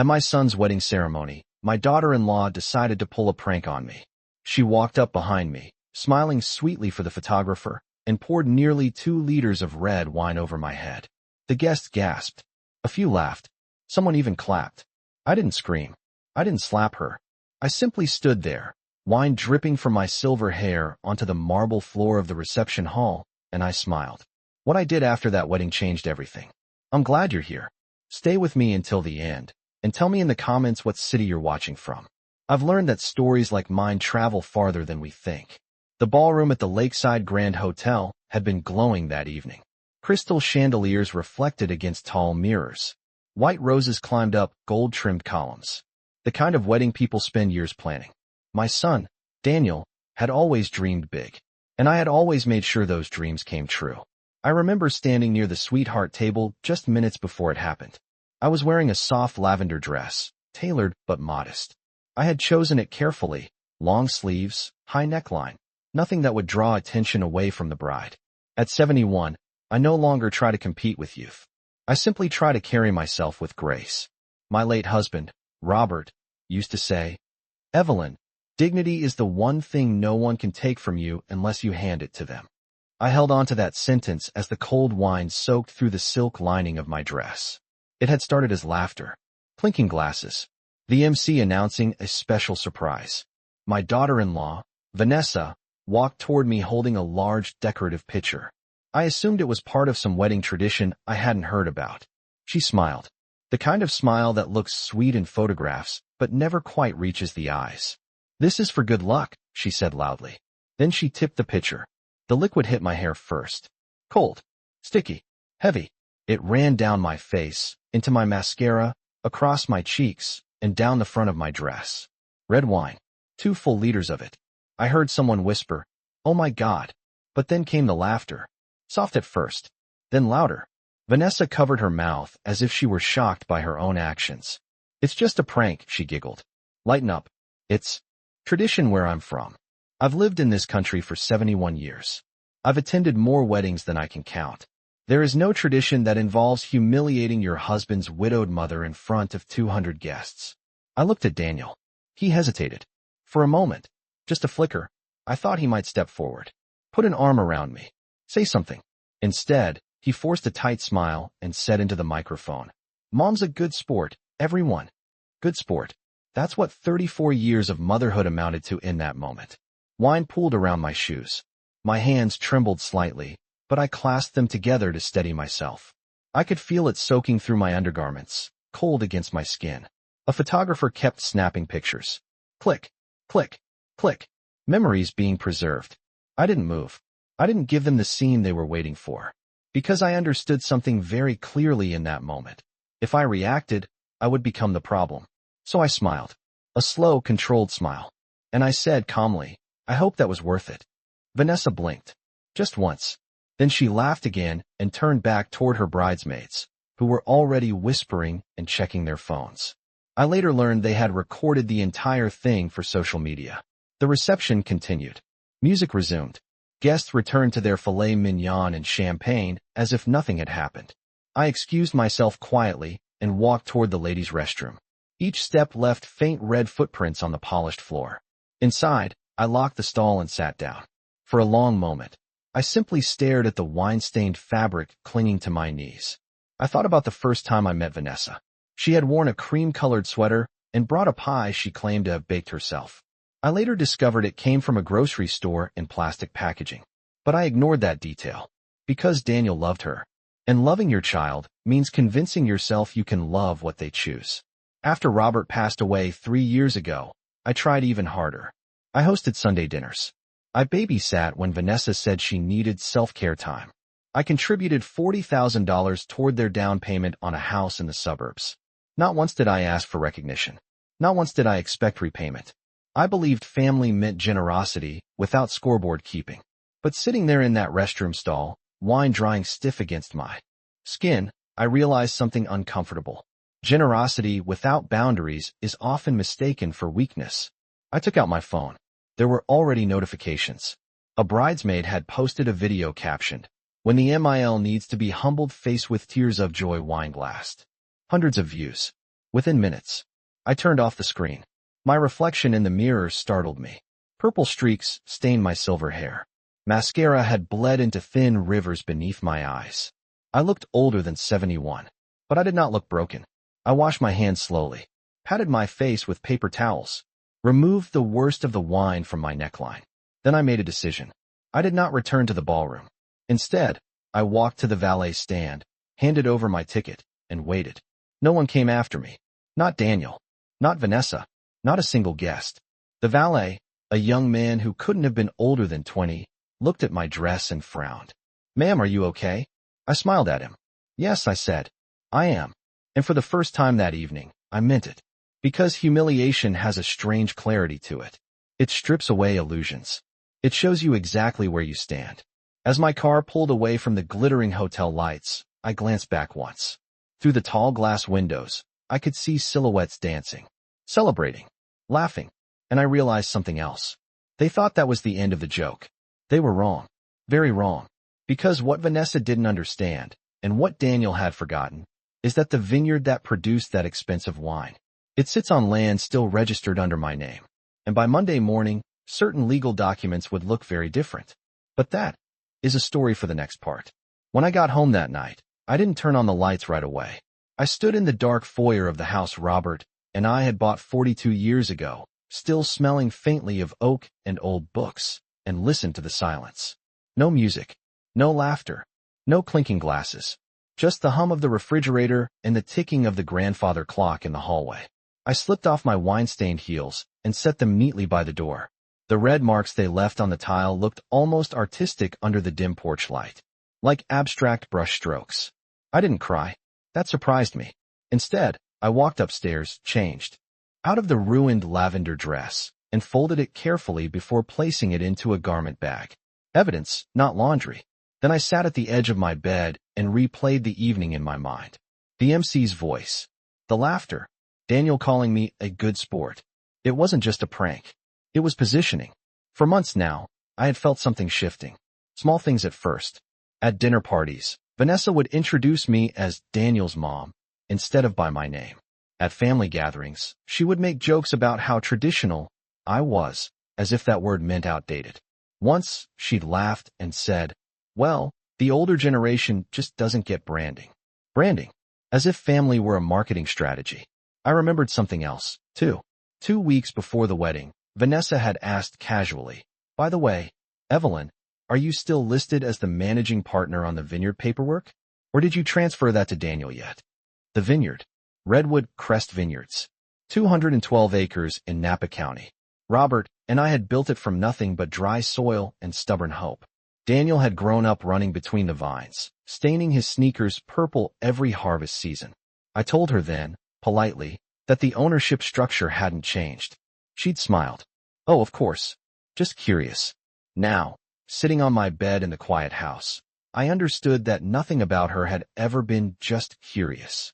At my son's wedding ceremony, my daughter-in-law decided to pull a prank on me. She walked up behind me, smiling sweetly for the photographer, and poured nearly 2 liters of red wine over my head. The guests gasped. A few laughed. Someone even clapped. I didn't scream. I didn't slap her. I simply stood there, wine dripping from my silver hair onto the marble floor of the reception hall, and I smiled. What I did after that wedding changed everything. I'm glad you're here. Stay with me until the end, and tell me in the comments what city you're watching from. I've learned that stories like mine travel farther than we think. The ballroom at the Lakeside Grand Hotel had been glowing that evening. Crystal chandeliers reflected against tall mirrors. White roses climbed up gold-trimmed columns. The kind of wedding people spend years planning. My son, Daniel, had always dreamed big, and I had always made sure those dreams came true. I remember standing near the sweetheart table just minutes before it happened. I was wearing a soft lavender dress, tailored but modest. I had chosen it carefully, long sleeves, high neckline, nothing that would draw attention away from the bride. At 71, I no longer try to compete with youth. I simply try to carry myself with grace. My late husband, Robert, used to say, "Evelyn, dignity is the one thing no one can take from you unless you hand it to them." I held on to that sentence as the cold wine soaked through the silk lining of my dress. It had started as laughter, clinking glasses, the MC announcing a special surprise. My daughter-in-law, Vanessa, walked toward me holding a large decorative pitcher. I assumed it was part of some wedding tradition I hadn't heard about. She smiled. The kind of smile that looks sweet in photographs, but never quite reaches the eyes. "This is for good luck," she said loudly. Then she tipped the pitcher. The liquid hit my hair first. Cold, sticky, heavy. It ran down my face, into my mascara, across my cheeks, and down the front of my dress. Red wine. 2 full liters of it. I heard someone whisper, "Oh my God." But then came the laughter. Soft at first, then louder. Vanessa covered her mouth as if she were shocked by her own actions. "It's just a prank," she giggled. "Lighten up. It's tradition where I'm from. I've lived in this country for 71 years. I've attended more weddings than I can count. There is no tradition that involves humiliating your husband's widowed mother in front of 200 guests." I looked at Daniel. He hesitated. For a moment, just a flicker, I thought he might step forward. Put an arm around me. Say something. Instead, he forced a tight smile and said into the microphone, "Mom's a good sport, everyone. Good sport." That's what 34 years of motherhood amounted to in that moment. Wine pooled around my shoes. My hands trembled slightly, but I clasped them together to steady myself. I could feel it soaking through my undergarments, cold against my skin. A photographer kept snapping pictures. Click, click, click. Memories being preserved. I didn't move. I didn't give them the scene they were waiting for. Because I understood something very clearly in that moment. If I reacted, I would become the problem. So I smiled. A slow, controlled smile. And I said calmly, "I hope that was worth it." Vanessa blinked. Just once. Then she laughed again and turned back toward her bridesmaids, who were already whispering and checking their phones. I later learned they had recorded the entire thing for social media. The reception continued. Music resumed. Guests returned to their filet mignon and champagne as if nothing had happened. I excused myself quietly and walked toward the ladies' restroom. Each step left faint red footprints on the polished floor. Inside, I locked the stall and sat down. For a long moment, I simply stared at the wine-stained fabric clinging to my knees. I thought about the first time I met Vanessa. She had worn a cream-colored sweater and brought a pie she claimed to have baked herself. I later discovered it came from a grocery store in plastic packaging. But I ignored that detail. Because Daniel loved her. And loving your child means convincing yourself you can love what they choose. After Robert passed away 3 years ago, I tried even harder. I hosted Sunday dinners. I babysat when Vanessa said she needed self-care time. I contributed $40,000 toward their down payment on a house in the suburbs. Not once did I ask for recognition. Not once did I expect repayment. I believed family meant generosity without scoreboard keeping. But sitting there in that restroom stall, wine drying stiff against my skin, I realized something uncomfortable. Generosity without boundaries is often mistaken for weakness. I took out my phone. There were already notifications. A bridesmaid had posted a video captioned, "When the MIL needs to be humbled, face with tears of joy wine glassed." Hundreds of views. Within minutes, I turned off the screen. My reflection in the mirror startled me. Purple streaks stained my silver hair. Mascara had bled into thin rivers beneath my eyes. I looked older than 71, but I did not look broken. I washed my hands slowly, patted my face with paper towels, removed the worst of the wine from my neckline. Then I made a decision. I did not return to the ballroom. Instead, I walked to the valet stand, handed over my ticket, and waited. No one came after me. Not Daniel. Not Vanessa. Not a single guest. The valet, a young man who couldn't have been older than 20, looked at my dress and frowned. "Ma'am, are you okay?" I smiled at him. "Yes," I said. "I am." And for the first time that evening, I meant it. Because humiliation has a strange clarity to it. It strips away illusions. It shows you exactly where you stand. As my car pulled away from the glittering hotel lights, I glanced back once. Through the tall glass windows, I could see silhouettes dancing, celebrating, laughing, and I realized something else. They thought that was the end of the joke. They were wrong. Very wrong. Because what Vanessa didn't understand, and what Daniel had forgotten, is that the vineyard that produced that expensive wine, it sits on land still registered under my name. And by Monday morning, certain legal documents would look very different. But that is a story for the next part. When I got home that night, I didn't turn on the lights right away. I stood in the dark foyer of the house Robert and I had bought 42 years ago, still smelling faintly of oak and old books, and listened to the silence. No music, no laughter, no clinking glasses, just the hum of the refrigerator and the ticking of the grandfather clock in the hallway. I slipped off my wine-stained heels and set them neatly by the door. The red marks they left on the tile looked almost artistic under the dim porch light, like abstract brush strokes. I didn't cry. That surprised me. Instead, I walked upstairs, changed out of the ruined lavender dress, and folded it carefully before placing it into a garment bag. Evidence, not laundry. Then I sat at the edge of my bed and replayed the evening in my mind. The MC's voice, the laughter, Daniel calling me a good sport. It wasn't just a prank. It was positioning. For months now, I had felt something shifting. Small things at first. At dinner parties, Vanessa would introduce me as Daniel's mom instead of by my name. At family gatherings, she would make jokes about how traditional I was, as if that word meant outdated. Once, she'd laughed and said, "Well, the older generation just doesn't get branding." Branding. As if family were a marketing strategy. I remembered something else, too. 2 weeks before the wedding, Vanessa had asked casually, "By the way, Evelyn, are you still listed as the managing partner on the vineyard paperwork? Or did you transfer that to Daniel yet?" The vineyard. Redwood Crest Vineyards. 212 acres in Napa County. Robert and I had built it from nothing but dry soil and stubborn hope. Daniel had grown up running between the vines, staining his sneakers purple every harvest season. I told her then, politely, that the ownership structure hadn't changed. She'd smiled. "Oh, of course. Just curious." Now, sitting on my bed in the quiet house, I understood that nothing about her had ever been just curious.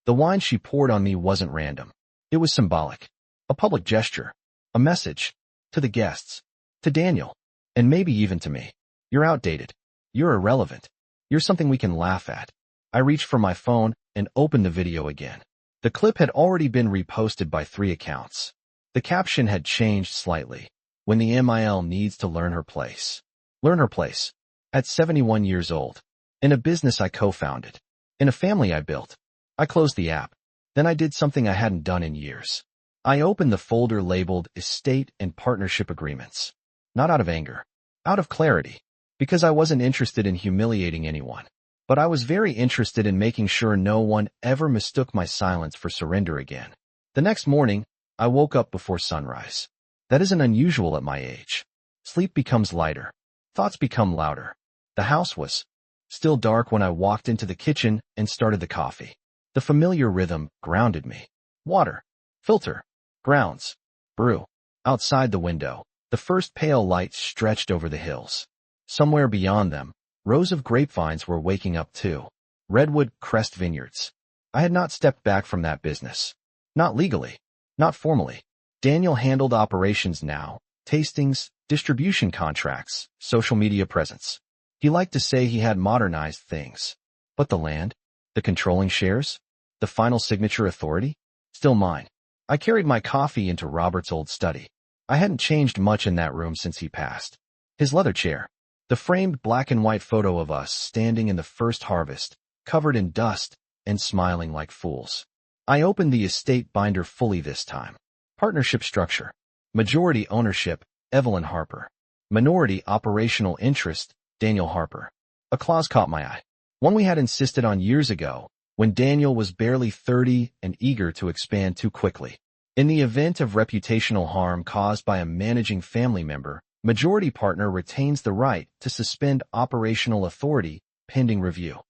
The wine she poured on me wasn't random. It was symbolic. A public gesture. A message. To the guests. To Daniel. And maybe even to me. "You're outdated. You're irrelevant. You're something we can laugh at." I reached for my phone and opened the video again. The clip had already been reposted by 3 accounts. The caption had changed slightly. "When the MIL needs to learn her place." Learn her place. At 71 years old. In a business I co-founded. In a family I built. I closed the app. Then I did something I hadn't done in years. I opened the folder labeled Estate and Partnership Agreements. Not out of anger. Out of clarity. Because I wasn't interested in humiliating anyone. But I was very interested in making sure no one ever mistook my silence for surrender again. The next morning, I woke up before sunrise. That isn't unusual at my age. Sleep becomes lighter. Thoughts become louder. The house was still dark when I walked into the kitchen and started the coffee. The familiar rhythm grounded me. Water. Filter. Grounds. Brew. Outside the window, the first pale light stretched over the hills. Somewhere beyond them, rows of grapevines were waking up too. Redwood Crest Vineyards. I had not stepped back from that business. Not legally. Not formally. Daniel handled operations now, tastings, distribution contracts, social media presence. He liked to say he had modernized things. But the land? The controlling shares? The final signature authority? Still mine. I carried my coffee into Robert's old study. I hadn't changed much in that room since he passed. His leather chair. The framed black and white photo of us standing in the first harvest, covered in dust and smiling like fools. I opened the estate binder fully this time. Partnership structure. Majority ownership, Evelyn Harper. Minority operational interest, Daniel Harper. A clause caught my eye. One we had insisted on years ago, when Daniel was barely 30 and eager to expand too quickly. In the event of reputational harm caused by a managing family member, majority partner retains the right to suspend operational authority pending review.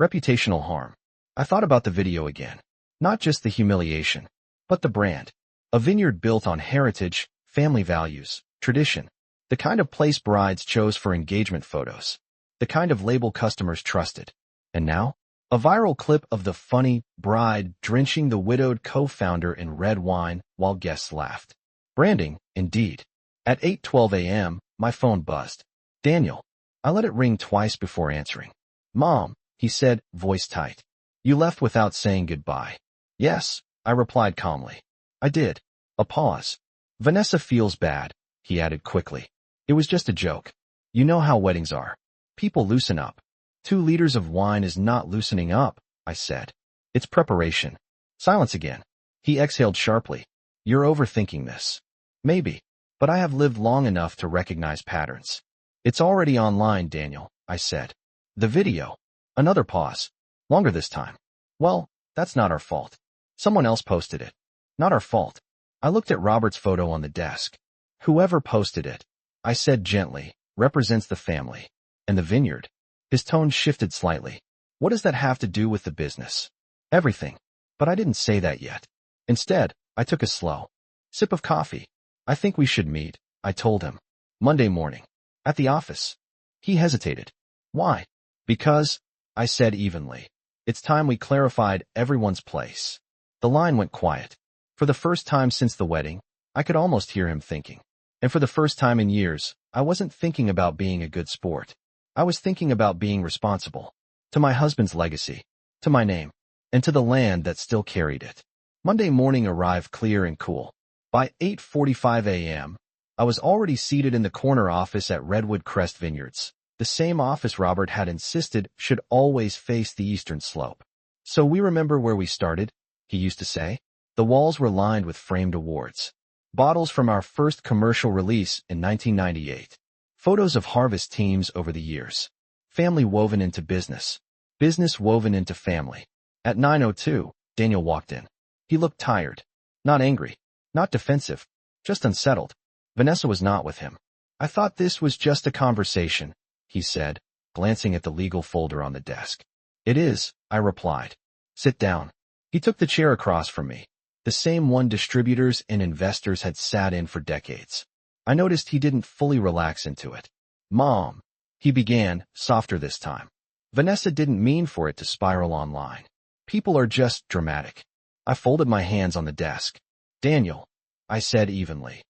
Reputational harm. I thought about the video again. Not just the humiliation, but the brand. A vineyard built on heritage, family values, tradition. The kind of place brides chose for engagement photos. The kind of label customers trusted. And now? A viral clip of the funny bride drenching the widowed co-founder in red wine while guests laughed. Branding, indeed. At 8:12 a.m., my phone buzzed. Daniel. I let it ring twice before answering. Mom, he said, voice tight. You left without saying goodbye. Yes, I replied calmly. I did. A pause. Vanessa feels bad, he added quickly. It was just a joke. You know how weddings are. People loosen up. 2 liters of wine is not loosening up, I said. It's preparation. Silence again. He exhaled sharply. You're overthinking this. Maybe, but I have lived long enough to recognize patterns. It's already online, Daniel, I said. The video. Another pause. Longer this time. Well, that's not our fault. Someone else posted it. Not our fault. I looked at Robert's photo on the desk. Whoever posted it, I said gently, represents the family. And the vineyard. His tone shifted slightly. What does that have to do with the business? Everything. But I didn't say that yet. Instead, I took a slow sip of coffee. I think we should meet, I told him. Monday morning. At the office. He hesitated. Why? Because, I said evenly. It's time we clarified everyone's place. The line went quiet. For the first time since the wedding, I could almost hear him thinking. And for the first time in years, I wasn't thinking about being a good sport. I was thinking about being responsible. To my husband's legacy. To my name. And to the land that still carried it. Monday morning arrived clear and cool. By 8:45 a.m., I was already seated in the corner office at Redwood Crest Vineyards, the same office Robert had insisted should always face the eastern slope. So we remember where we started, he used to say. The walls were lined with framed awards. Bottles from our first commercial release in 1998. Photos of harvest teams over the years. Family woven into business. Business woven into family. At 9:02, Daniel walked in. He looked tired. Not angry. Not defensive. Just unsettled. Vanessa was not with him. I thought this was just a conversation, he said, glancing at the legal folder on the desk. It is, I replied. Sit down. He took the chair across from me. The same one distributors and investors had sat in for decades. I noticed he didn't fully relax into it. Mom, he began, softer this time. Vanessa didn't mean for it to spiral online. People are just dramatic. I folded my hands on the desk. Daniel, I said evenly.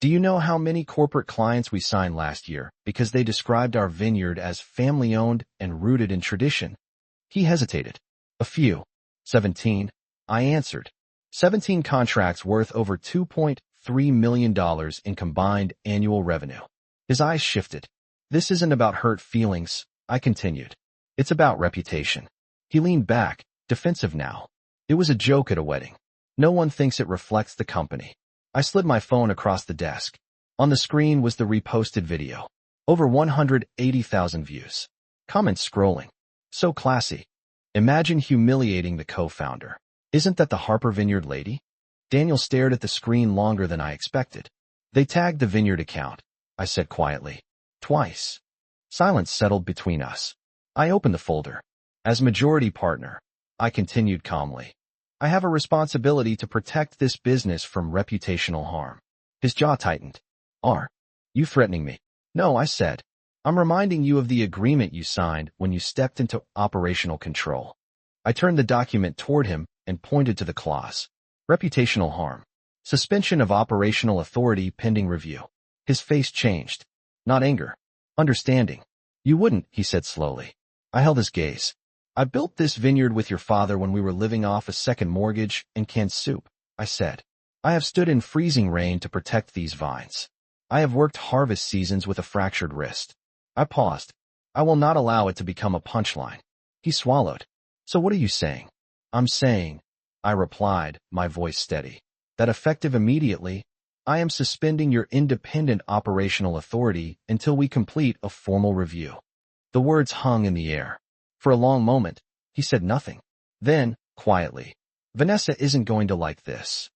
Do you know how many corporate clients we signed last year because they described our vineyard as family-owned and rooted in tradition? He hesitated. A few. 17, I answered. 17 contracts worth over $2.3 million in combined annual revenue. His eyes shifted. This isn't about hurt feelings, I continued. It's about reputation. He leaned back, defensive now. It was a joke at a wedding. No one thinks it reflects the company. I slid my phone across the desk. On the screen was the reposted video. Over 180,000 views. Comments scrolling. So classy. Imagine humiliating the co-founder. Isn't that the Harper Vineyard lady? Daniel stared at the screen longer than I expected. They tagged the vineyard account, I said quietly. Twice. Silence settled between us. I opened the folder. As majority partner, I continued calmly. I have a responsibility to protect this business from reputational harm. His jaw tightened. Are you threatening me? No, I said. I'm reminding you of the agreement you signed when you stepped into operational control. I turned the document toward him and pointed to the clause. Reputational harm. Suspension of operational authority pending review. His face changed. Not anger. Understanding. You wouldn't, he said slowly. I held his gaze. I built this vineyard with your father when we were living off a second mortgage and canned soup, I said. I have stood in freezing rain to protect these vines. I have worked harvest seasons with a fractured wrist. I paused. I will not allow it to become a punchline. He swallowed. So what are you saying? I'm saying, I replied, my voice steady, that effective immediately, I am suspending your independent operational authority until we complete a formal review. The words hung in the air. For a long moment, he said nothing. Then, quietly, Vanessa isn't going to like this.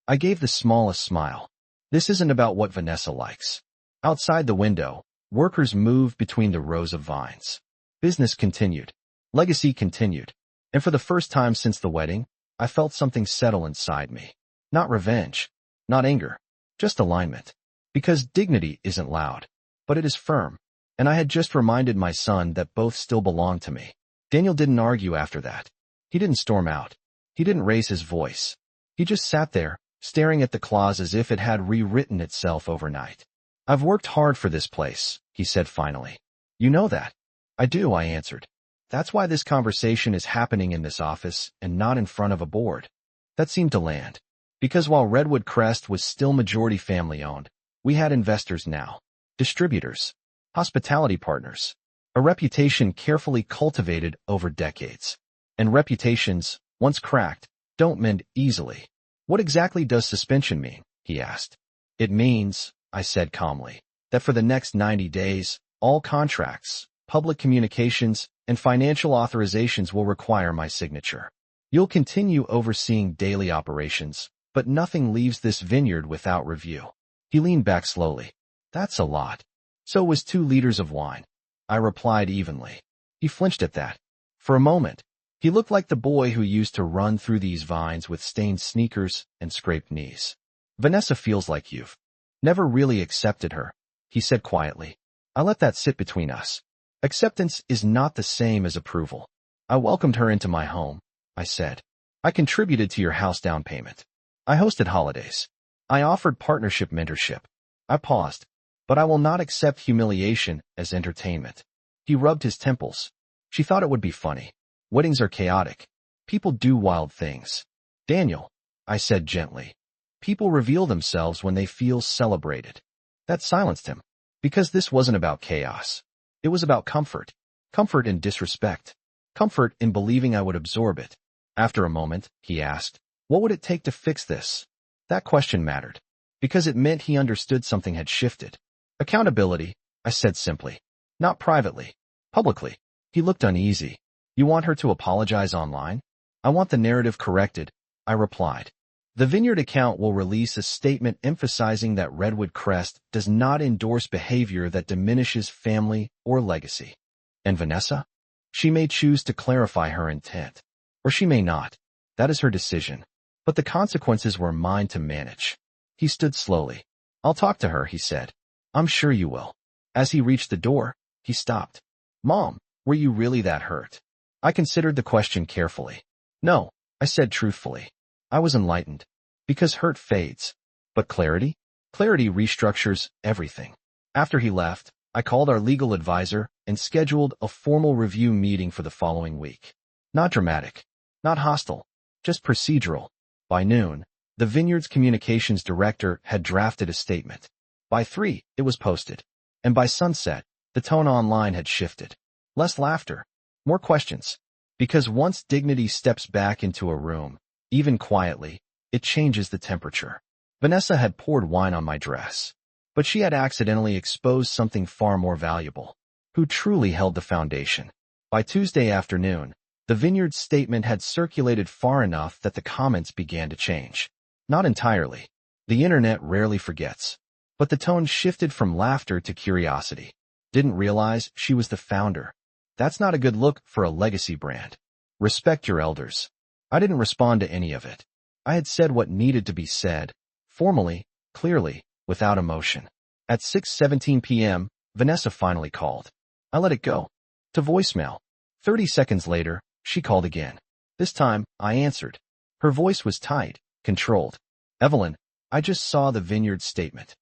I gave the smallest smile. This isn't about what Vanessa likes. Outside the window, workers moved between the rows of vines. Business continued. Legacy continued. And for the first time since the wedding, I felt something settle inside me. Not revenge. Not anger. Just alignment. Because dignity isn't loud, but it is firm. And I had just reminded my son that both still belong to me. Daniel didn't argue after that. He didn't storm out. He didn't raise his voice. He just sat there, staring at the clause as if it had rewritten itself overnight. I've worked hard for this place, he said finally. You know that. I do, I answered. That's why this conversation is happening in this office and not in front of a board. That seemed to land. Because while Redwood Crest was still majority family-owned, we had investors now. Distributors. Hospitality partners. A reputation carefully cultivated over decades. And reputations, once cracked, don't mend easily. What exactly does suspension mean? He asked. It means, I said calmly, that for the next 90 days, all contracts, public communications, and financial authorizations will require my signature. You'll continue overseeing daily operations, but nothing leaves this vineyard without review. He leaned back slowly. That's a lot. So was 2 liters of wine. I replied evenly. He flinched at that. For a moment, he looked like the boy who used to run through these vines with stained sneakers and scraped knees. Vanessa feels like you've never really accepted her, he said quietly. I let that sit between us. Acceptance is not the same as approval. I welcomed her into my home, I said. I contributed to your house down payment. I hosted holidays. I offered partnership mentorship. I paused. But I will not accept humiliation as entertainment. He rubbed his temples. She thought it would be funny. Weddings are chaotic. People do wild things. Daniel, I said gently. People reveal themselves when they feel celebrated. That silenced him. Because this wasn't about chaos. It was about comfort. Comfort in disrespect. Comfort in believing I would absorb it. After a moment, he asked, what would it take to fix this? That question mattered. Because it meant he understood something had shifted. Accountability, I said simply. Not privately. Publicly. He looked uneasy. You want her to apologize online? I want the narrative corrected, I replied. The Vineyard account will release a statement emphasizing that Redwood Crest does not endorse behavior that diminishes family or legacy. And Vanessa? She may choose to clarify her intent. Or she may not. That is her decision. But the consequences were mine to manage. He stood slowly. I'll talk to her, he said. I'm sure you will. As he reached the door, he stopped. Mom, were you really that hurt? I considered the question carefully. No, I said truthfully. I was enlightened. Because hurt fades. But clarity? Clarity restructures everything. After he left, I called our legal advisor and scheduled a formal review meeting for the following week. Not dramatic. Not hostile. Just procedural. By noon, the Vineyard's communications director had drafted a statement. By 3, it was posted. And by sunset, the tone online had shifted. Less laughter. More questions. Because once dignity steps back into a room, even quietly, it changes the temperature. Vanessa had poured wine on my dress. But she had accidentally exposed something far more valuable. Who truly held the foundation? By Tuesday afternoon, the Vineyard's statement had circulated far enough that the comments began to change. Not entirely. The internet rarely forgets. But the tone shifted from laughter to curiosity. Didn't realize she was the founder. That's not a good look for a legacy brand. Respect your elders. I didn't respond to any of it. I had said what needed to be said, formally, clearly, without emotion. At 6:17 p.m., Vanessa finally called. I let it go. To voicemail. 30 seconds later, she called again. This time, I answered. Her voice was tight, controlled. Evelyn, I just saw the Vineyard statement.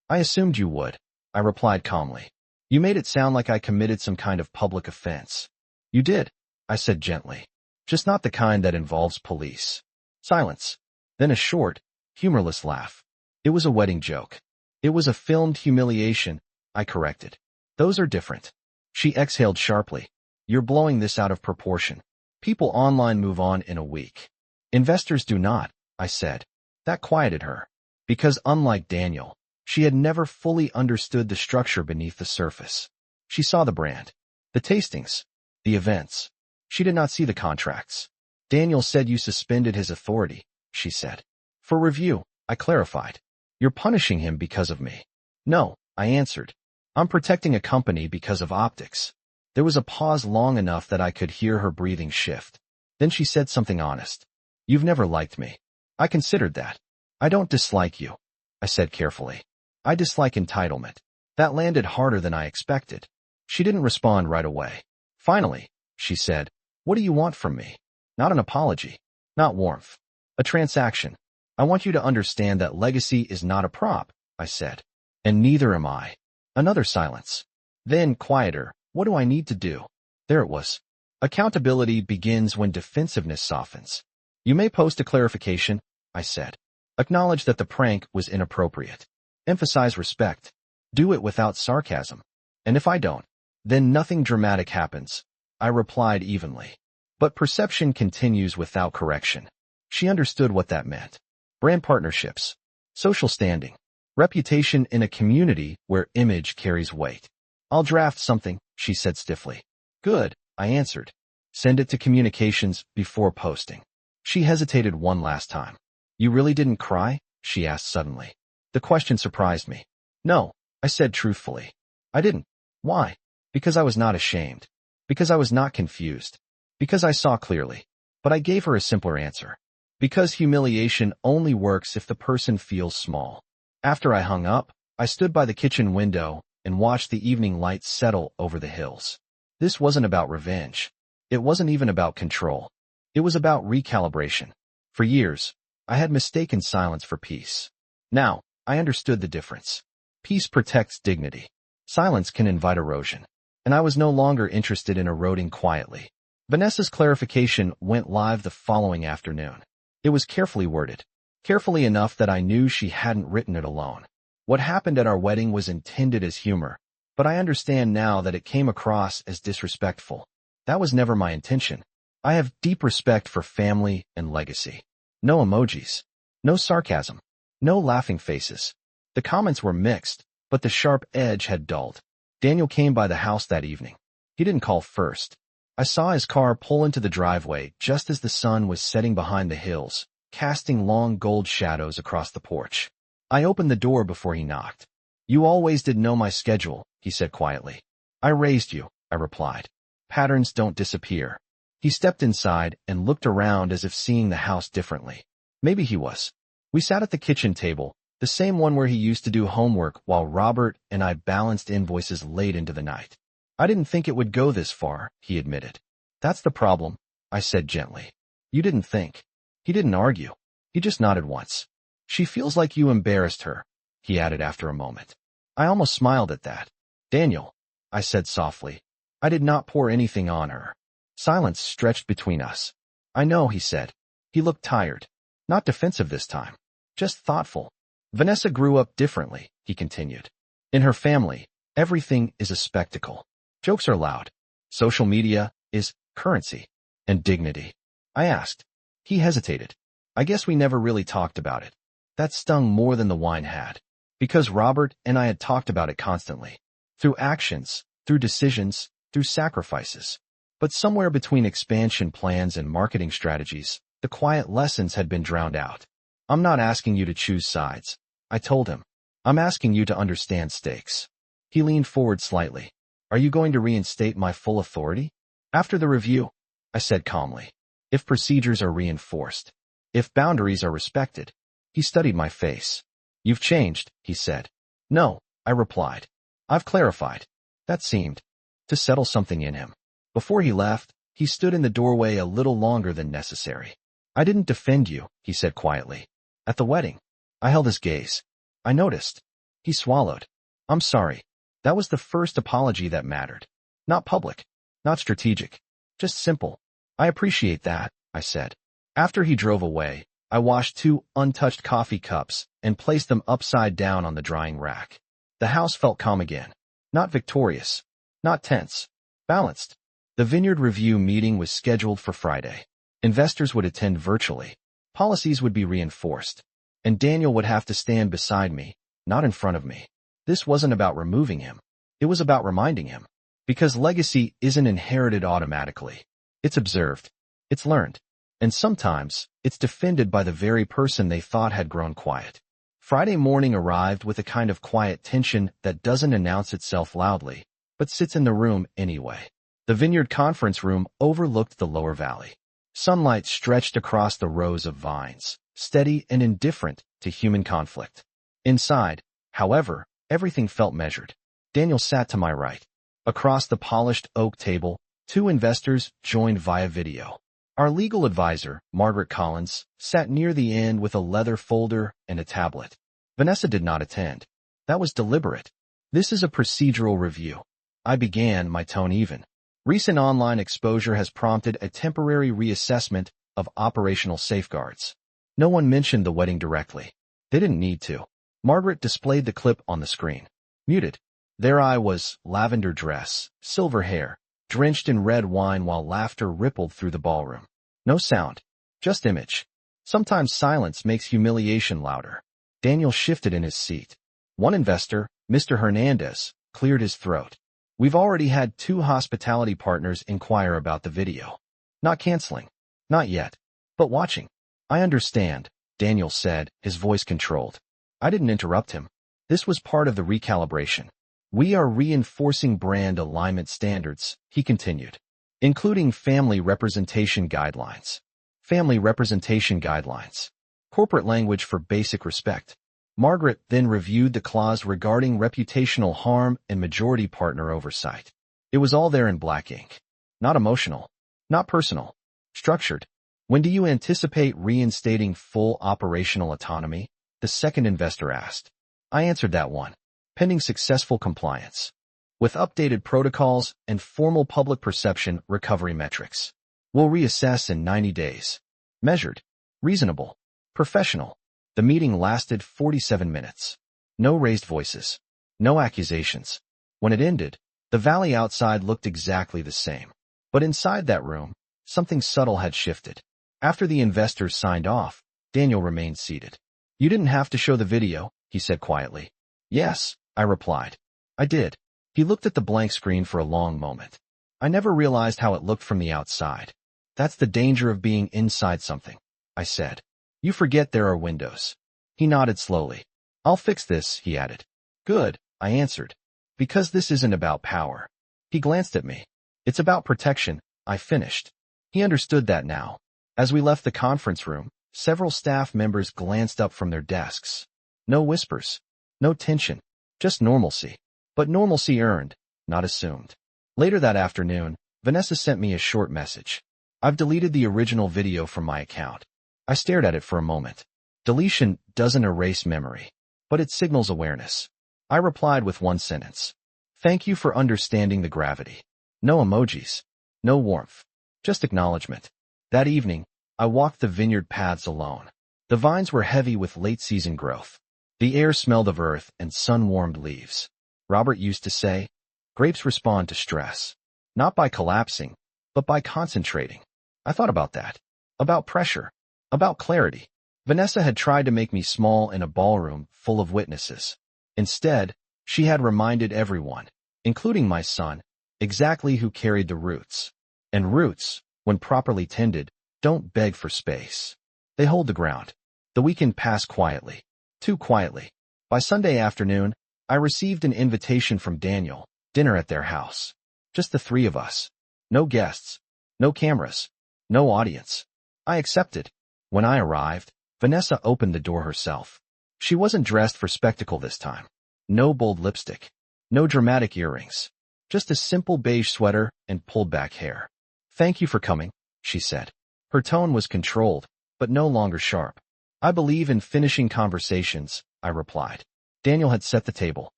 I assumed you would, I replied calmly. You made it sound like I committed some kind of public offense. You did, I said gently. Just not the kind that involves police. Silence. Then a short, humorless laugh. It was a wedding joke. It was a filmed humiliation, I corrected. Those are different. She exhaled sharply. You're blowing this out of proportion. People online move on in a week. Investors do not, I said. That quieted her. Because unlike Daniel, she had never fully understood the structure beneath the surface. She saw the brand, the tastings, the events. She did not see the contracts. Daniel said you suspended his authority, she said. For review, I clarified. You're punishing him because of me. No, I answered. I'm protecting a company because of optics. There was a pause long enough that I could hear her breathing shift. Then she said something honest. You've never liked me. I considered that. I don't dislike you, I said carefully. I dislike entitlement. That landed harder than I expected. She didn't respond right away. Finally, she said, what do you want from me? Not an apology. Not warmth. A transaction. I want you to understand that legacy is not a prop, I said. And neither am I. Another silence. Then, quieter, what do I need to do? There it was. Accountability begins when defensiveness softens. You may post a clarification, I said. Acknowledge that the prank was inappropriate. Emphasize respect. Do it without sarcasm. And if I don't, then nothing dramatic happens, I replied evenly. But perception continues without correction. She understood what that meant. Brand partnerships, social standing, reputation in a community where image carries weight. I'll draft something, she said stiffly. Good, I answered. Send it to communications before posting. She hesitated one last time. You really didn't cry? She asked suddenly. The question surprised me. No, I said truthfully. I didn't. Why? Because I was not ashamed. Because I was not confused. Because I saw clearly. But I gave her a simpler answer. Because humiliation only works if the person feels small. After I hung up, I stood by the kitchen window and watched the evening light settle over the hills. This wasn't about revenge. It wasn't even about control. It was about recalibration. For years, I had mistaken silence for peace. Now, I understood the difference. Peace protects dignity. Silence can invite erosion. And I was no longer interested in eroding quietly. Vanessa's clarification went live the following afternoon. It was carefully worded. Carefully enough that I knew she hadn't written it alone. What happened at our wedding was intended as humor, but I understand now that it came across as disrespectful. That was never my intention. I have deep respect for family and legacy. No emojis. No sarcasm. No laughing faces. The comments were mixed, but the sharp edge had dulled. Daniel came by the house that evening. He didn't call first. I saw his car pull into the driveway just as the sun was setting behind the hills, casting long gold shadows across the porch. I opened the door before he knocked. You always did know my schedule, he said quietly. I raised you, I replied. Patterns don't disappear. He stepped inside and looked around as if seeing the house differently. Maybe he was. We sat at the kitchen table, the same one where he used to do homework while Robert and I balanced invoices late into the night. I didn't think it would go this far, he admitted. That's the problem, I said gently. You didn't think. He didn't argue. He just nodded once. She feels like you embarrassed her, he added after a moment. I almost smiled at that. Daniel, I said softly. I did not pour anything on her. Silence stretched between us. I know, he said. He looked tired. Not defensive this time. Just thoughtful. Vanessa grew up differently, he continued. In her family, everything is a spectacle. Jokes are loud. Social media is currency and dignity. I asked. He hesitated. I guess we never really talked about it. That stung more than the wine had. Because Robert and I had talked about it constantly. Through actions, through decisions, through sacrifices. But somewhere between expansion plans and marketing strategies, the quiet lessons had been drowned out. I'm not asking you to choose sides, I told him. I'm asking you to understand stakes. He leaned forward slightly. Are you going to reinstate my full authority? After the review, I said calmly. If procedures are reinforced. If boundaries are respected. He studied my face. You've changed, he said. No, I replied. I've clarified. That seemed to settle something in him. Before he left, he stood in the doorway a little longer than necessary. I didn't defend you, he said quietly. At the wedding. I held his gaze. I noticed. He swallowed. I'm sorry. That was the first apology that mattered. Not public. Not strategic. Just simple. I appreciate that, I said. After he drove away, I washed 2 untouched coffee cups and placed them upside down on the drying rack. The house felt calm again. Not victorious. Not tense. Balanced. The Vineyard Review meeting was scheduled for Friday. Investors would attend virtually. Policies would be reinforced. And Daniel would have to stand beside me, not in front of me. This wasn't about removing him. It was about reminding him. Because legacy isn't inherited automatically. It's observed. It's learned. And sometimes, it's defended by the very person they thought had grown quiet. Friday morning arrived with a kind of quiet tension that doesn't announce itself loudly, but sits in the room anyway. The Vineyard conference room overlooked the lower valley. Sunlight stretched across the rows of vines, steady and indifferent to human conflict. Inside, however, everything felt measured. Daniel sat to my right. Across the polished oak table, 2 investors joined via video. Our legal advisor, Margaret Collins, sat near the end with a leather folder and a tablet. Vanessa did not attend. That was deliberate. This is a procedural review. I began, my tone even. Recent online exposure has prompted a temporary reassessment of operational safeguards. No one mentioned the wedding directly. They didn't need to. Margaret displayed the clip on the screen. Muted. There I was, lavender dress, silver hair, drenched in red wine while laughter rippled through the ballroom. No sound. Just image. Sometimes silence makes humiliation louder. Daniel shifted in his seat. One investor, Mr. Hernandez, cleared his throat. We've already had 2 hospitality partners inquire about the video. Not canceling. Not yet. But watching. I understand, Daniel said, his voice controlled. I didn't interrupt him. This was part of the recalibration. We are reinforcing brand alignment standards, he continued, including family representation guidelines. Family representation guidelines. Corporate language for basic respect. Margaret then reviewed the clause regarding reputational harm and majority partner oversight. It was all there in black ink. Not emotional. Not personal. Structured. When do you anticipate reinstating full operational autonomy? The second investor asked. I answered that one. Pending successful compliance. With updated protocols and formal public perception recovery metrics. We'll reassess in 90 days. Measured. Reasonable. Professional. The meeting lasted 47 minutes. No raised voices. No accusations. When it ended, the valley outside looked exactly the same. But inside that room, something subtle had shifted. After the investors signed off, Daniel remained seated. You didn't have to show the video, he said quietly. Yes, I replied. I did. He looked at the blank screen for a long moment. I never realized how it looked from the outside. That's the danger of being inside something, I said. You forget there are windows. He nodded slowly. I'll fix this, he added. Good, I answered. Because this isn't about power. He glanced at me. It's about protection, I finished. He understood that now. As we left the conference room, several staff members glanced up from their desks. No whispers. No tension. Just normalcy. But normalcy earned, not assumed. Later that afternoon, Vanessa sent me a short message. I've deleted the original video from my account. I stared at it for a moment. Deletion doesn't erase memory, but it signals awareness. I replied with one sentence. Thank you for understanding the gravity. No emojis. No warmth. Just acknowledgement. That evening, I walked the vineyard paths alone. The vines were heavy with late-season growth. The air smelled of earth and sun-warmed leaves. Robert used to say, grapes respond to stress. Not by collapsing, but by concentrating. I thought about that. About pressure. About clarity. Vanessa had tried to make me small in a ballroom full of witnesses. Instead, she had reminded everyone, including my son, exactly who carried the roots. And roots, when properly tended, don't beg for space. They hold the ground. The weekend passed quietly. Too quietly. By Sunday afternoon, I received an invitation from Daniel, dinner at their house. Just the 3 of us. No guests. No cameras. No audience. I accepted. When I arrived, Vanessa opened the door herself. She wasn't dressed for spectacle this time. No bold lipstick. No dramatic earrings. Just a simple beige sweater and pulled back hair. Thank you for coming, she said. Her tone was controlled, but no longer sharp. I believe in finishing conversations, I replied. Daniel had set the table.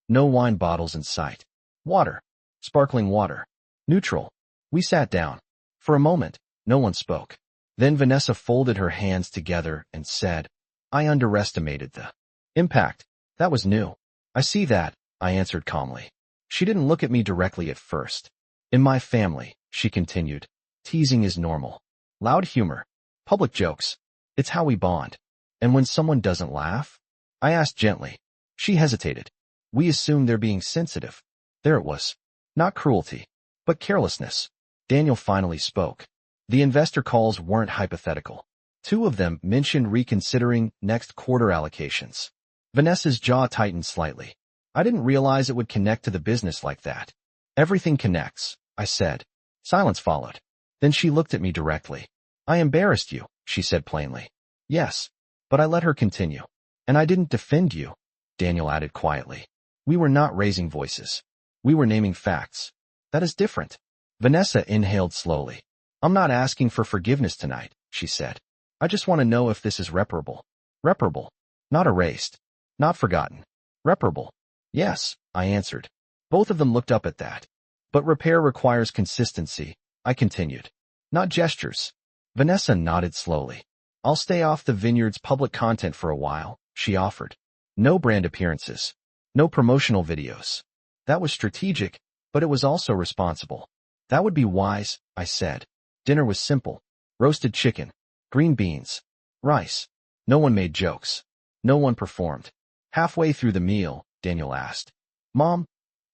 No wine bottles in sight. Water. Sparkling water. Neutral. We sat down. For a moment, No one spoke. Then Vanessa folded her hands together and said, I underestimated the impact. That was new. I see that, I answered calmly. She didn't look at me directly at first. In my family, she continued, teasing is normal. Loud humor, public jokes. It's how we bond. And when someone doesn't laugh? I asked gently. She hesitated. We assume they're being sensitive. There it was. Not cruelty, but carelessness. Daniel finally spoke. The investor calls weren't hypothetical. 2 of them mentioned reconsidering next quarter allocations. Vanessa's jaw tightened slightly. I didn't realize it would connect to the business like that. Everything connects, I said. Silence followed. Then she looked at me directly. I embarrassed you, she said plainly. Yes, but I let her continue. And I didn't defend you, Daniel added quietly. We were not raising voices. We were naming facts. That is different. Vanessa inhaled slowly. I'm not asking for forgiveness tonight, she said. I just want to know if this is reparable. Reparable. Not erased. Not forgotten. Reparable. Yes, I answered. Both of them looked up at that. But repair requires consistency, I continued. Not gestures. Vanessa nodded slowly. I'll stay off the vineyard's public content for a while, she offered. No brand appearances. No promotional videos. That was strategic, but it was also responsible. That would be wise, I said. Dinner was simple. Roasted chicken, green beans, rice. No one made jokes. No one performed. Halfway through the meal, Daniel asked, Mom,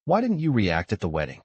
why didn't you react at the wedding?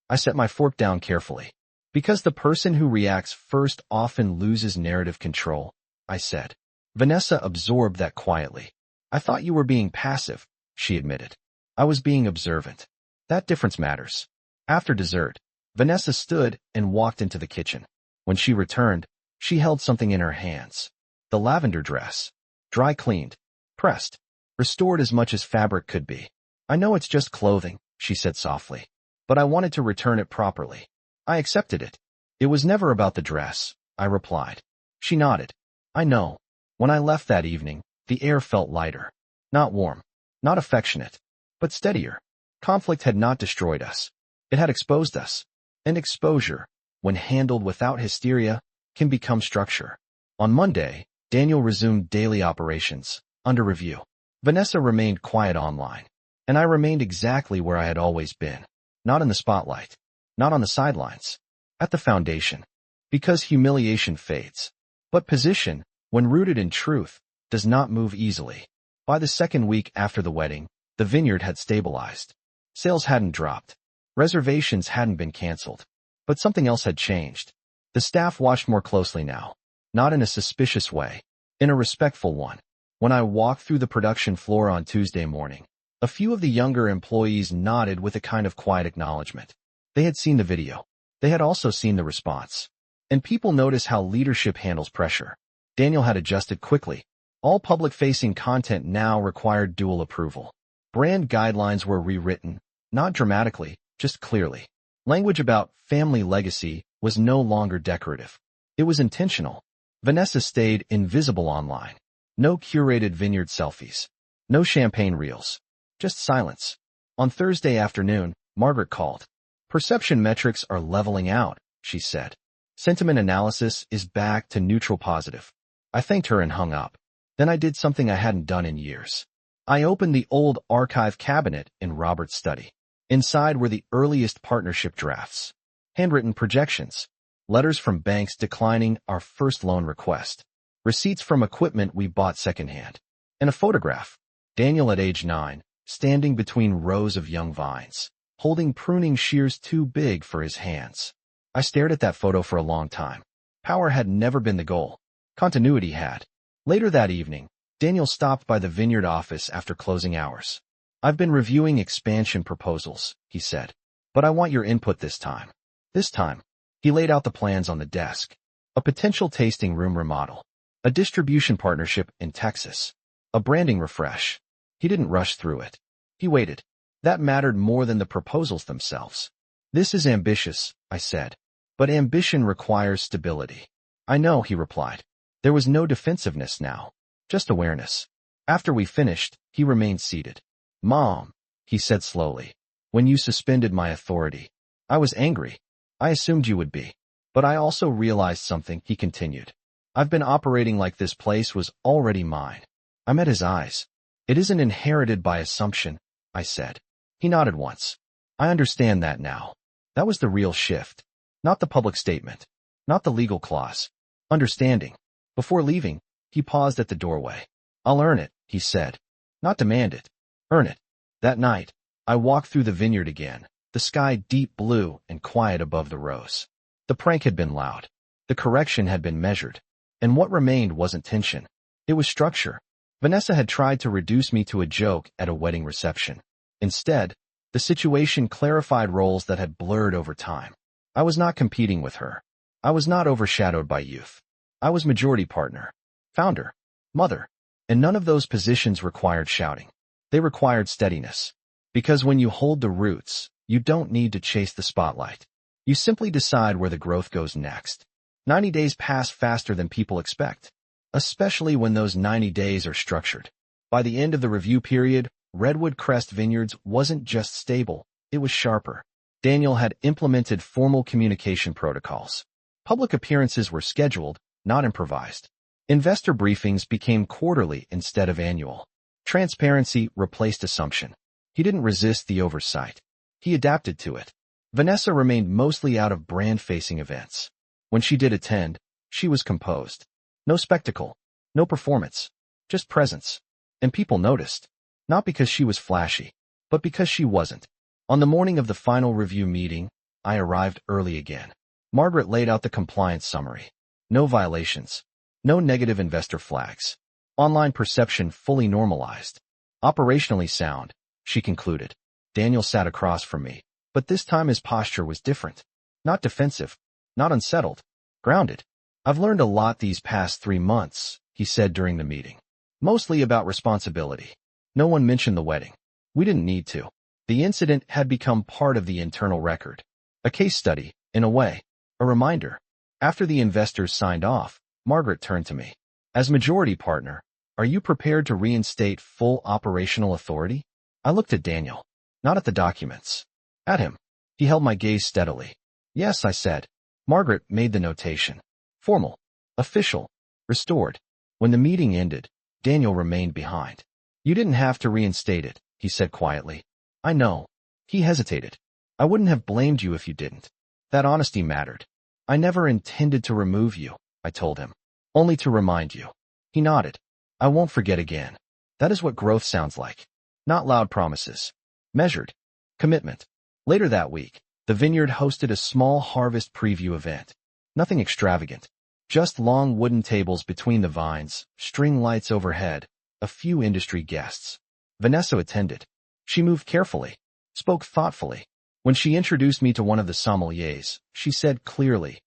I set my fork down carefully. Because the person who reacts first often loses narrative control, I said. Vanessa absorbed that quietly. I thought you were being passive, she admitted. I was being observant. That difference matters. After dessert, Vanessa stood and walked into the kitchen. When she returned, she held something in her hands. The lavender dress. Dry cleaned, pressed, restored as much as fabric could be. I know it's just clothing, she said softly, but I wanted to return it properly. I accepted it. It was never about the dress, I replied. She nodded. I know. When I left that evening, the air felt lighter. Not warm, not affectionate, but steadier. Conflict had not destroyed us. It had exposed us. And exposure, when handled without hysteria, can become structure. On Monday, Daniel resumed daily operations, under review. Vanessa remained quiet online, and I remained exactly where I had always been. Not in the spotlight, not on the sidelines, at the foundation. Because humiliation fades. But position, when rooted in truth, does not move easily. By the second week after the wedding, the vineyard had stabilized. Sales hadn't dropped. Reservations hadn't been canceled. But something else had changed. The staff watched more closely now. Not in a suspicious way. In a respectful one. When I walked through the production floor on Tuesday morning, a few of the younger employees nodded with a kind of quiet acknowledgement. They had seen the video. They had also seen the response. And people notice how leadership handles pressure. Daniel had adjusted quickly. All public-facing content now required dual approval. Brand guidelines were rewritten, not dramatically, just clearly. Language about family legacy was no longer decorative. It was intentional. Vanessa stayed invisible online. No curated vineyard selfies. No champagne reels. Just silence. On Thursday afternoon, Margaret called. Perception metrics are leveling out, she said. Sentiment analysis is back to neutral positive. I thanked her and hung up. Then I did something I hadn't done in years. I opened the old archive cabinet in Robert's study. Inside were the earliest partnership drafts. Handwritten projections. Letters from banks declining our first loan request. Receipts from equipment we bought secondhand. And a photograph. Daniel at age 9, standing between rows of young vines, holding pruning shears too big for his hands. I stared at that photo for a long time. Power had never been the goal. Continuity had. Later that evening, Daniel stopped by the vineyard office after closing hours. I've been reviewing expansion proposals, he said. But I want your input this time. This time, he laid out the plans on the desk. A potential tasting room remodel. A distribution partnership in Texas. A branding refresh. He didn't rush through it. He waited. That mattered more than the proposals themselves. This is ambitious, I said. But ambition requires stability. I know, he replied. There was no defensiveness now. Just awareness. After we finished, he remained seated. Mom, he said slowly. When you suspended my authority, I was angry. I assumed you would be. But I also realized something, he continued. I've been operating like this place was already mine. I met his eyes. It isn't inherited by assumption, I said. He nodded once. I understand that now. That was the real shift. Not the public statement. Not the legal clause. Understanding. Before leaving, he paused at the doorway. I'll earn it, he said. Not demand it. Earn it. That night, I walked through the vineyard again, the sky deep blue and quiet above the rows. The prank had been loud. The correction had been measured. And what remained wasn't tension. It was structure. Vanessa had tried to reduce me to a joke at a wedding reception. Instead, the situation clarified roles that had blurred over time. I was not competing with her. I was not overshadowed by youth. I was majority partner, founder, mother, and none of those positions required shouting. They required steadiness. Because when you hold the roots, you don't need to chase the spotlight. You simply decide where the growth goes next. 90 days pass faster than people expect, especially when those 90 days are structured. By the end of the review period, Redwood Crest Vineyards wasn't just stable, it was sharper. Daniel had implemented formal communication protocols. Public appearances were scheduled, not improvised. Investor briefings became quarterly instead of annual. Transparency replaced assumption. He didn't resist the oversight. He adapted to it. Vanessa remained mostly out of brand-facing events. When she did attend, she was composed. No spectacle, no performance, just presence. And people noticed. Not because she was flashy, but because she wasn't. On the morning of the final review meeting, I arrived early again. Margaret laid out the compliance summary. No violations. No negative investor flags. Online perception fully normalized. Operationally sound, she concluded. Daniel sat across from me, but this time his posture was different. Not defensive, not unsettled, grounded. I've learned a lot these past 3 months, he said during the meeting. Mostly about responsibility. No one mentioned the wedding. We didn't need to. The incident had become part of the internal record. A case study, in a way. A reminder. After the investors signed off, Margaret turned to me. As majority partner, are you prepared to reinstate full operational authority? I looked at Daniel. Not at the documents. At him. He held my gaze steadily. Yes, I said. Margaret made the notation. Formal. Official. Restored. When the meeting ended, Daniel remained behind. You didn't have to reinstate it, he said quietly. I know. He hesitated. I wouldn't have blamed you if you didn't. That honesty mattered. I never intended to remove you, I told him. Only to remind you. He nodded. I won't forget again. That is what growth sounds like. Not loud promises. Measured. Commitment. Later that week, the vineyard hosted a small harvest preview event. Nothing extravagant. Just long wooden tables between the vines, string lights overhead, a few industry guests. Vanessa attended. She moved carefully, spoke thoughtfully. When she introduced me to one of the sommeliers, she said clearly,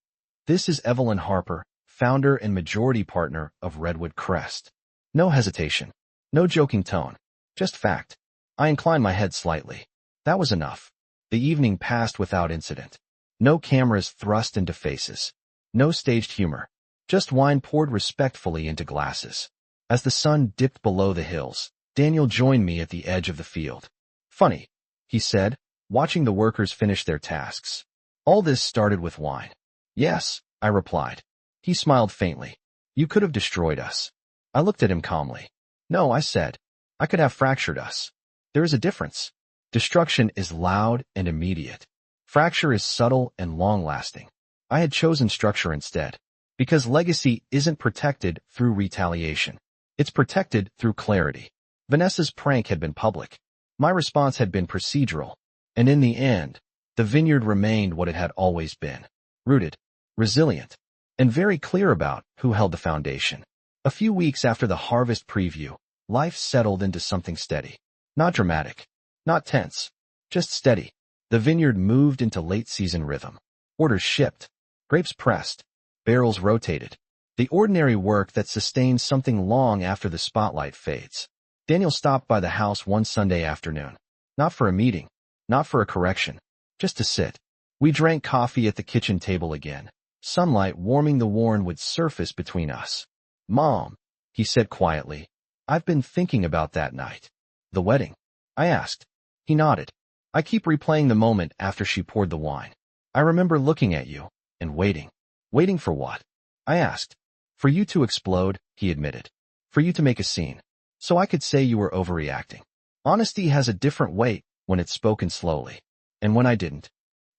"This is Evelyn Harper, founder and majority partner of Redwood Crest." No hesitation. No joking tone. Just fact. I inclined my head slightly. That was enough. The evening passed without incident. No cameras thrust into faces. No staged humor. Just wine poured respectfully into glasses. As the sun dipped below the hills, Daniel joined me at the edge of the field. Funny, he said, watching the workers finish their tasks. All this started with wine. Yes, I replied. He smiled faintly. You could have destroyed us. I looked at him calmly. No, I said. I could have fractured us. There is a difference. Destruction is loud and immediate. Fracture is subtle and long-lasting. I had chosen structure instead. Because legacy isn't protected through retaliation. It's protected through clarity. Vanessa's prank had been public. My response had been procedural. And in the end, the vineyard remained what it had always been. Rooted, resilient, and very clear about who held the foundation. A few weeks after the harvest preview, life settled into something steady. Not dramatic. Not tense. Just steady. The vineyard moved into late-season rhythm. Orders shipped. Grapes pressed. Barrels rotated. The ordinary work that sustains something long after the spotlight fades. Daniel stopped by the house one Sunday afternoon. Not for a meeting. Not for a correction. Just to sit. We drank coffee at the kitchen table again. Sunlight warming the worn-wood surface between us. Mom, he said quietly, I've been thinking about that night. The wedding? I asked. He nodded. I keep replaying the moment after she poured the wine. I remember looking at you, and waiting. Waiting for what? I asked. For you to explode, he admitted. For you to make a scene. So I could say you were overreacting. Honesty has a different weight when it's spoken slowly. And when I didn't?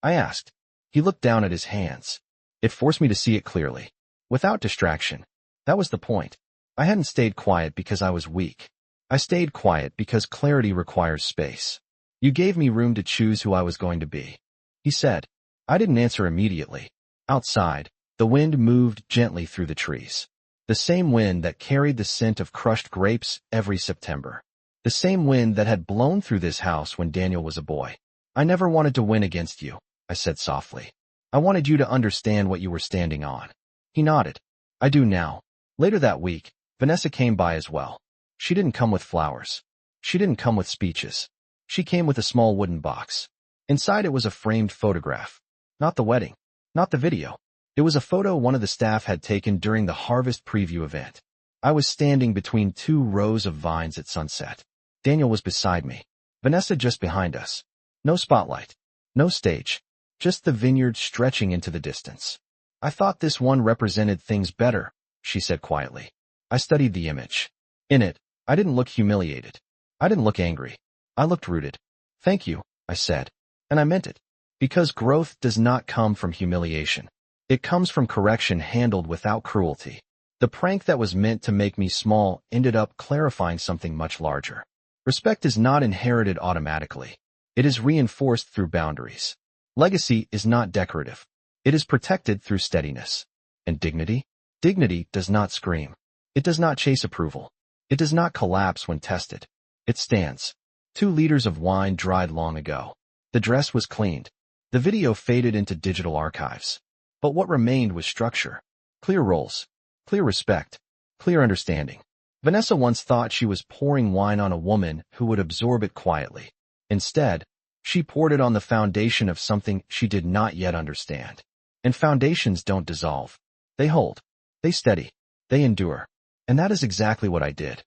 I asked. He looked down at his hands. It forced me to see it clearly. Without distraction. That was the point. I hadn't stayed quiet because I was weak. I stayed quiet because clarity requires space. You gave me room to choose who I was going to be. He said. I didn't answer immediately. Outside, the wind moved gently through the trees. The same wind that carried the scent of crushed grapes every September. The same wind that had blown through this house when Daniel was a boy. I never wanted to win against you, I said softly. I wanted you to understand what you were standing on. He nodded. I do now. Later that week, Vanessa came by as well. She didn't come with flowers. She didn't come with speeches. She came with a small wooden box. Inside it was a framed photograph. Not the wedding. Not the video. It was a photo one of the staff had taken during the harvest preview event. I was standing between 2 rows of vines at sunset. Daniel was beside me. Vanessa just behind us. No spotlight. No stage. Just the vineyard stretching into the distance. I thought this one represented things better, she said quietly. I studied the image. In it, I didn't look humiliated. I didn't look angry. I looked rooted. Thank you, I said. And I meant it. Because growth does not come from humiliation. It comes from correction handled without cruelty. The prank that was meant to make me small ended up clarifying something much larger. Respect is not inherited automatically. It is reinforced through boundaries. Legacy is not decorative. It is protected through steadiness. And dignity? Dignity does not scream. It does not chase approval. It does not collapse when tested. It stands. 2 liters of wine dried long ago. The dress was cleaned. The video faded into digital archives. But what remained was structure. Clear roles. Clear respect. Clear understanding. Vanessa once thought she was pouring wine on a woman who would absorb it quietly. Instead, she poured it on the foundation of something she did not yet understand. And foundations don't dissolve. They hold. They steady. They endure. And that is exactly what I did.